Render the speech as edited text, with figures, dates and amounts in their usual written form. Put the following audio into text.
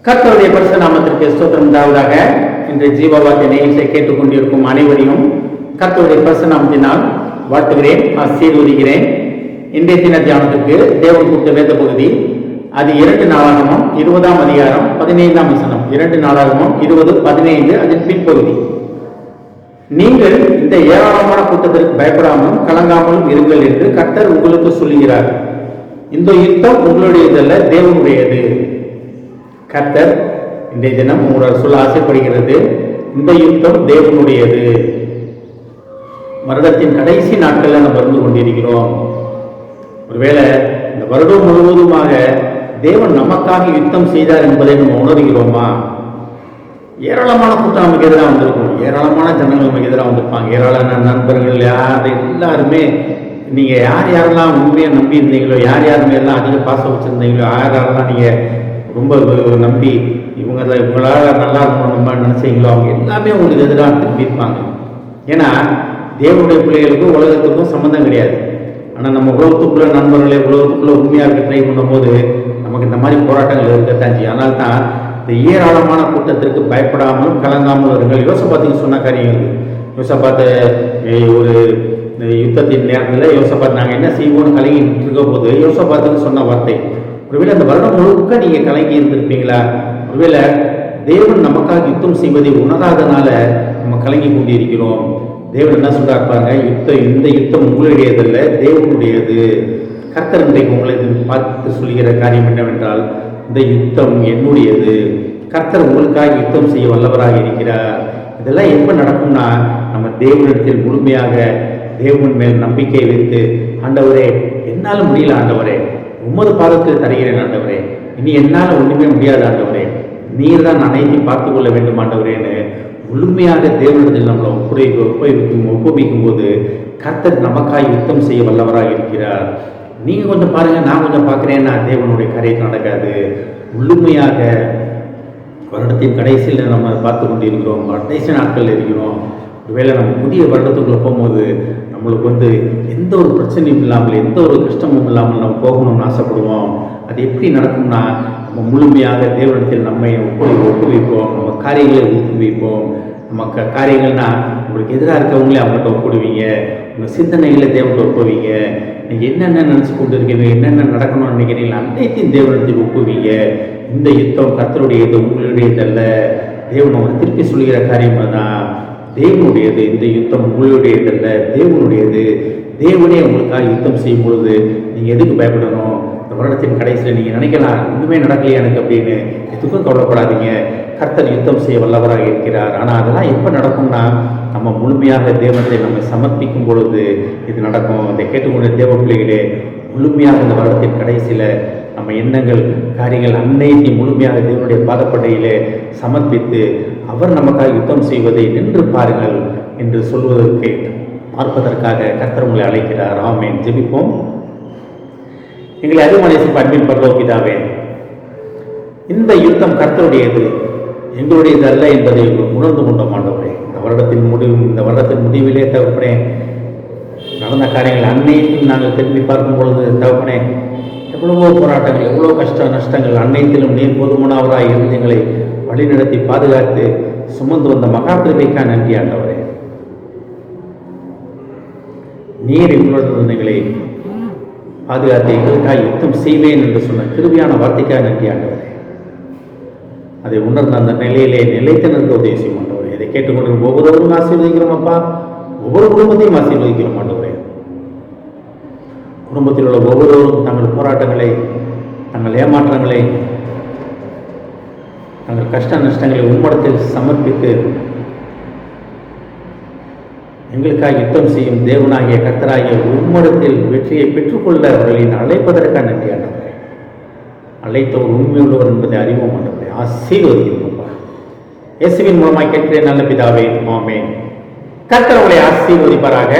கர்த்தருடைய பரிசுத்த நாமத்திற்கு ஸ்தோத்திரம் உண்டாவதாக. இன்று ஜீவவாக்கிய நிகழ்ச்சியை கேட்டுக்கொண்டிருக்கும் அனைவரையும் கர்த்தருடைய பரிசுத்த நாமத்தினால் வாழ்த்துகிறேன், ஆசீர்வதிக்கிறேன். இன்றைய தின தியானத்துக்கு தேவன் கொடுத்த வேத பகுதி அது 2 நாளாகமம் 20ஆம் அதிகாரம் 15ஆம் வசனம். 2 நாளாகமம் 20:15 அதன் பின்பகுதி. நீங்கள் இந்த ஏராளமான கூட்டத்திற்கு பயப்படாமலும் கலங்காமலும் இருங்கள் என்று கர்த்தர் உங்களுக்கு சொல்லுகிறார். இந்த யுத்தம் உங்களுடையதல்ல, தேவனுடையது. கர்த்தர் இன்றைய தினம் உங்களால் சொல்ல ஆசைப்படுகிறது, இந்த யுத்தம் தேவனுடையது. வருடத்தின் கடைசி நாட்களில் நம்ம இருந்து கொண்டிருக்கிறோம். ஒருவேளை இந்த வருடம் முழுவதுமாக தேவன் நமக்காக யுத்தம் செய்தார் என்பதை நம்ம உணர்கிறோமா? ஏராளமான கூட்டம் நமக்கு எதிராக வந்திருக்கும், ஏராளமான ஜனங்கள் நமக்கு எதிராக வந்திருப்பாங்க, ஏராளமான நண்பர்கள் எல்லாருமே. நீங்கள் யாரெல்லாம் உண்மையாக நம்பி இருந்தீங்களோ, யார் மேலாம் அதிக பாசம் வச்சுருந்தீங்களோ, யாரெல்லாம் நீங்கள் ரொம்ப நம்பி இவங்களால் நல்லா இருக்கணும் நம்ம நினச்சிங்களோ, அவங்க எல்லாமே உங்களுக்கு எதிராக திரும்பியிருப்பாங்க. ஏன்னா தேவனுடைய பிள்ளைகளுக்கும் உலகத்துக்கும் சம்மந்தம் கிடையாது. ஆனால் நம்ம உலகத்துக்குள்ள நண்பர்களே, உலகத்துக்குள்ள உண்மையாக இருக்க ட்ரை பண்ணும்போது நமக்கு இந்த மாதிரி போராட்டங்கள் இருக்கத்தான் செய்யும். அதனால தான் இந்த ஏராளமான கூட்டத்திற்கு பயப்படாமலும் கலங்காமல் இருங்கள். யோசபாத்துக்கு சொன்ன காரியம் இது. யோசபாத்து ஒரு யுத்தத்தின் நேரத்தில் யோசபாத் நாங்கள் என்ன செய்வோம்னு கலங்கிட்டு இருக்க போது யோசபாத்துக்கு சொன்ன வார்த்தை, ஒருவேளை அந்த வருடம் முழுக்க நீங்கள் கலங்கி இருந்திருப்பீங்களா? ஒருவேளை தேவன் நமக்காக யுத்தம் செய்வதை உணராதனால நம்ம கலங்கி கொண்டிருக்கிறோம். தேவன் என்ன சொல்றாரு பாருங்க, இந்த யுத்தம் உங்களுடையதல்ல, தேவனுடையது. கர்த்தர் இன்றைக்கு உங்களை பார்த்து சொல்லுகிற காரியம் என்னவென்றால், இந்த யுத்தம் என்னுடையது. கர்த்தர் உங்களுக்காக யுத்தம் செய்ய வல்லவராக இருக்கிறார். இதெல்லாம் எப்போ நடக்கும்னா, நம்ம தேவனிடத்தில் முழுமையாக தேவன் மேல் நம்பிக்கை வைத்து, ஆண்டவரே என்னால் முடியல ஆண்டவரே, உமது பாதத்தில் தருகிறேன் ஆண்டவரே, இனி என்னால் ஒன்றுமே முடியாது ஆண்டவரே, நீர் தான் அனைத்தையும் பார்த்து கொள்ள வேண்டும் ஆண்டவரேன்னு முழுமையாக தேவனிடத்தில் நம்மளை ஒப்புவிக்கும் போது கர்த்தர் நமக்காய் யுத்தம் செய்ய வல்லவராக இருக்கிறார். நீங்கள் கொஞ்சம் பாருங்கள், நான் கொஞ்சம் பார்க்குறேன்னா தேவனுடைய காரியத்தை நடக்காது. முழுமையாக வருடத்தின் கடைசியில் நம்ம பார்த்து கொண்டு இருக்கிறோம், கடைசி நாட்கள் இருக்கிறோம். ஒருவேளை நம்ம புதிய வருடத்துக்குள்ளே போகும்போது நம்மளுக்கு எந்த ஒரு பிரச்சனையும் இல்லாமல், எந்த ஒரு கஷ்டமும் இல்லாமல் நம்ம போகணும்னு ஆசைப்படுவோம். அது எப்படி நடக்கும்னா, நம்ம முழுமையாக தேவனிடத்தில் நம்மை ஒப்புவிப்போம், நம்ம காரியங்களை ஒப்புவிப்போம். நம்ம காரியங்கள்னா உங்களுக்கு எதிராக இருக்கவங்களே அவங்கள்ட்ட ஒப்புடுவீங்க, உங்கள் சிந்தனைகளை தேவன்கிட்ட ஒப்புவீங்க. நீங்கள் என்னென்ன நினச்சி கொண்டு இருக்கீங்க, என்னென்ன நடக்கணும்னு நினைக்கிறீங்களா, அனைத்தையும் தேவனிடத்தில் ஒப்புவீங்க. இந்த யுத்தம் கர்த்தருடையது, உங்களுடையதல்ல. தேவன் அவர் திருப்பி சொல்கிற காரியம் தான், தேவனுடையது. இந்த யுத்தம் உங்களுடையதல்ல, தேவனுடையது. தேவனே உங்களுக்காக யுத்தம் செய்யும் பொழுது நீங்கள் எதுக்கு பயப்படணும்? இந்த வருடத்தின் கடைசியில் நீங்கள் நினைக்கலாம், ஒன்றுமே நடக்கலையா எனக்கு அப்படின்னு. எதுக்கும் கவலைப்படாதீங்க, கர்த்தர் யுத்தம் செய்ய வல்லவராக இருக்கிறார். ஆனால் அதெல்லாம் எப்போ நடக்கும்னா, நம்ம முழுமையாக தேவனை நம்ம சமர்ப்பிக்கும் பொழுது இது நடக்கும். இதை கேட்டுக்கொண்ட தேவ பிள்ளைகளே, முழுமையாக இந்த வருடத்தின் கடைசியில் நம்ம எண்ணங்கள், காரியங்கள் அனைத்தையும் முழுமையாக தேவனுடைய பாதப்படையிலே சமர்ப்பித்து அவர் நமக்காக யுத்தம் செய்வதை நின்று பாருங்கள் என்று சொல்வதற்கு பார்ப்பதற்காக கர்த்தர் உங்களை அழைக்கிறார். ஆமென். ஜெபிப்போம். எங்களை அதிகமான அன்பின் பரலோக பிதாவே, இந்த யுத்தம் கர்த்தருடையது, எங்களுடையது அல்ல என்பதை உணர்ந்து கொண்டோம் ஆண்டவரே. இந்த வருடத்தின் முடிவிலே தகப்பனே, நடந்த காரியங்கள் அனைத்தையும் நாங்கள் திரும்பி பார்க்கும் பொழுது தகப்பனே, எவ்வளவோ போராட்டங்கள், எவ்வளோ கஷ்ட நஷ்டங்கள், அனைத்திலும் நீர் போதுமானவராக இருந்து எங்களை வழிநடத்தி பாதுகாத்து சுமந்து வந்த மகா கிருபைக்காக நன்றி ஆண்டவரே. நீர் எங்களுடன் எங்களை பாதுகாத்து எங்களுக்காக யுத்தம் செய்வேன் என்று சொன்ன கிருபையான வார்த்தைக்காக நன்றி ஆண்டவரே. அதை உணர்ந்த அந்த நிலையிலே நிலைத்து நிற்க உதவி செய்யும் ஆண்டவரே. இதை கேட்டுக்கொண்டு ஒவ்வொருவரும் ஆசீர்வதிக்கிறோம் அப்பா, ஒவ்வொரு குடும்பத்தையும் ஆசீர்வதிக்கிறோம் ஆண்டவரே. குடும்பத்தில் உள்ள ஒவ்வொருவரும் தங்கள் போராட்டங்களை, தங்கள் ஏமாற்றங்களை, தங்கள் கஷ்ட நஷ்டங்களை உம்மடத்தில் சமர்ப்பித்து எங்களுக்காக யுத்தம் செய்யும் தேவனாகிய கர்த்தராகிய உம்மடத்தில் வெற்றியை பெற்றுக்கொள்ள அவர்களின் அழைப்பதற்காக நன்றி ஆண்டவரே. அழைத்தவர் உண்மையுள்ளவர் என்பதை அறிவோம் ஆண்டவரே. ஆசீர்வதிக்கிறோம். இயேசுவின் மூலமாய் கேட்கிறேன் நல்ல பிதாவே, ஆமென். கர்த்தர் உங்களை ஆசீர்வதிப்பாராக.